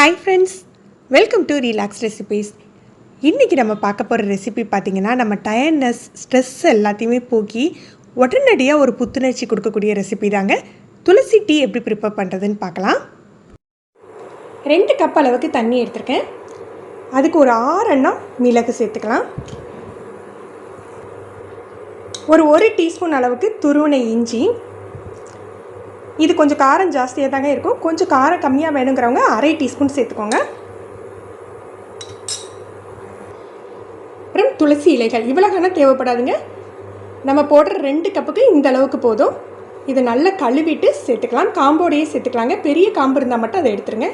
Hi friends, welcome to relax recipes. இன்றைக்கி நம்ம பார்க்க போகிற ரெசிபி பார்த்திங்கன்னா, நம்ம டயர்ட்னஸ், ஸ்ட்ரெஸ் எல்லாத்தையுமே போக்கி உடனடியாக ஒரு புத்துணர்ச்சி கொடுக்கக்கூடிய ரெசிபி தாங்க. துளசி டீ எப்படி ப்ரிப்பேர் பண்ணுறதுன்னு பார்க்கலாம். 2 கப் அளவுக்கு தண்ணி எடுத்துருக்கேன். அதுக்கு ஒரு 6 எண்ணம் மிளகு சேர்த்துக்கலாம். ஒரு 1 டீஸ்பூன் அளவுக்கு துருவனை இஞ்சி. இது கொஞ்சம் காரம் ஜாஸ்தியாக தாங்க இருக்கும். கொஞ்சம் காரம் கம்மியாக வேணுங்கிறவங்க அரை டீஸ்பூன் சேர்த்துக்கோங்க. அப்புறம் துளசி இலைகள் இவ்வளோகான தேவைப்படாதுங்க. நம்ம போடுற 2 கப்புக்கு இந்த அளவுக்கு போதும். இதை நல்லா கழுவிட்டு சேர்த்துக்கலாம். காம்போடையே சேர்த்துக்கலாங்க. பெரிய காம்பு இருந்தால் மட்டும் அதை எடுத்துருங்க.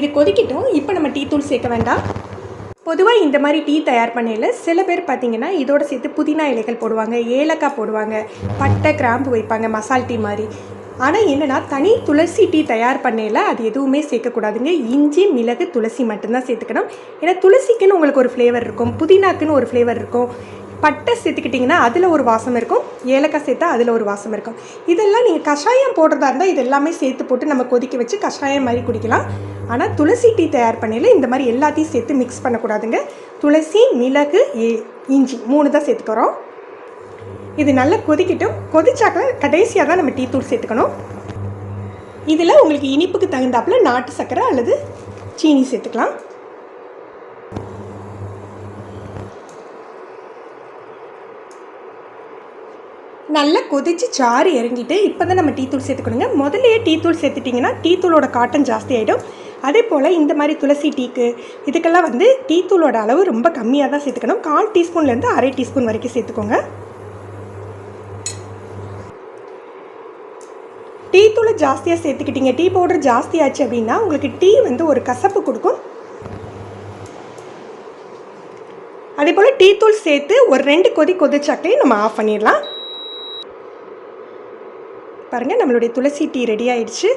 இது கொதிக்கட்டும். இப்போ நம்ம டீ தூள் சேர்க்க வேண்டாம். பொதுவாக இந்த மாதிரி டீ தயார் பண்ணையில் சில பேர் பார்த்திங்கன்னா இதோடு சேர்த்து புதினா இலைகள் போடுவாங்க, ஏலக்காய் போடுவாங்க, பட்டை கிராம்பு வைப்பாங்க, மசால் டீ மாதிரி. ஆனால் என்னென்னா தனி துளசி டீ தயார் பண்ணையில் அது எதுவுமே சேர்க்கக்கூடாதுங்க. இஞ்சி, மிளகு, துளசி மட்டும்தான் சேர்த்துக்கணும். ஏன்னா துளசிக்குன்னு உங்களுக்கு ஒரு ஃப்ளேவர் இருக்கும், புதினாக்குன்னு ஒரு ஃப்ளேவர் இருக்கும். பட்டை சேர்த்துக்கிட்டிங்கன்னா அதில் ஒரு வாசம் இருக்கும், ஏலக்காய் சேர்த்தா அதில் ஒரு வாசம் இருக்கும். இதெல்லாம் நீங்கள் கஷாயம் போடுறதா இருந்தால் இது எல்லாமே சேர்த்து போட்டு நம்ம கொதிக்க வச்சு கஷாயம் மாதிரி குடிக்கலாம். ஆனால் துளசி டீ தயார் பண்ணையில் இந்த மாதிரி எல்லாத்தையும் சேர்த்து மிக்ஸ் பண்ணக்கூடாதுங்க. துளசி, மிளகு, இஞ்சி 3 தான் சேர்த்துக்கிறோம். இது நல்லா கொதிக்கட்டும். கொதிச்சாக்க கடைசியாக தான் நம்ம டீ தூள் சேர்த்துக்கணும். இதில் உங்களுக்கு இனிப்புக்கு தகுந்தாப்பில் நாட்டு சர்க்கரை அல்லது சீனி சேர்த்துக்கலாம். நல்லா கொதித்து சாறு இறங்கிட்டு இப்போ தான் நம்ம டீ தூள் சேர்த்துக்கணுங்க. முதல்லையே டீ தூள் சேர்த்துட்டிங்கன்னா டீ தூளோட காட்டன் ஜாஸ்தி ஆகிடும். அதே போல் இந்த மாதிரி துளசி டீக்கு இதுக்கெல்லாம் டீ தூளோட அளவு ரொம்ப கம்மியாக தான் சேர்த்துக்கணும். 1/4 டீஸ்பூன்லேருந்து அரை டீஸ்பூன் வரைக்கும் சேர்த்துக்கோங்க. டீ தூளை ஜாஸ்தியாக சேர்த்துக்கிட்டிங்க, டீ பவுடர் ஜாஸ்தியாச்சு அப்படின்னா உங்களுக்கு டீ ஒரு கசப்பு கொடுக்கும். அதே போல் டீ தூள் சேர்த்து ஒரு 2 கொதிச்சாக்கே நம்ம ஆஃப் பண்ணிடலாம். பாருங்கள், நம்மளுடைய துளசி டீ ரெடி ஆகிடுச்சு.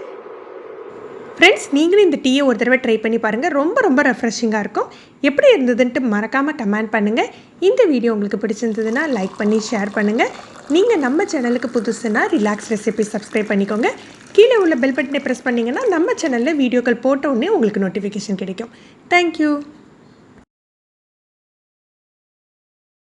ஃப்ரெண்ட்ஸ், நீங்களும் இந்த டீயை ஒரு தடவை ட்ரை பண்ணி பாருங்கள். ரொம்ப ரெஃப்ரெஷிங்காக இருக்கும். எப்படி இருந்ததுன்ட்டு மறக்காமல் கமெண்ட் பண்ணுங்கள். இந்த வீடியோ உங்களுக்கு பிடிச்சிருந்ததுன்னா லைக் பண்ணி ஷேர் பண்ணுங்கள். நீங்கள் நம்ம சேனலுக்கு புதுசுன்னா ரிலாக்ஸ் ரெசிபி சப்ஸ்கிரைப் பண்ணிக்கோங்க. கீழே உள்ள பெல் பட்டனை ப்ரெஸ் பண்ணிங்கன்னா நம்ம சேனலில் வீடியோக்கள் போட்ட உடனே உங்களுக்கு நோட்டிஃபிகேஷன் கிடைக்கும். தேங்க்யூ.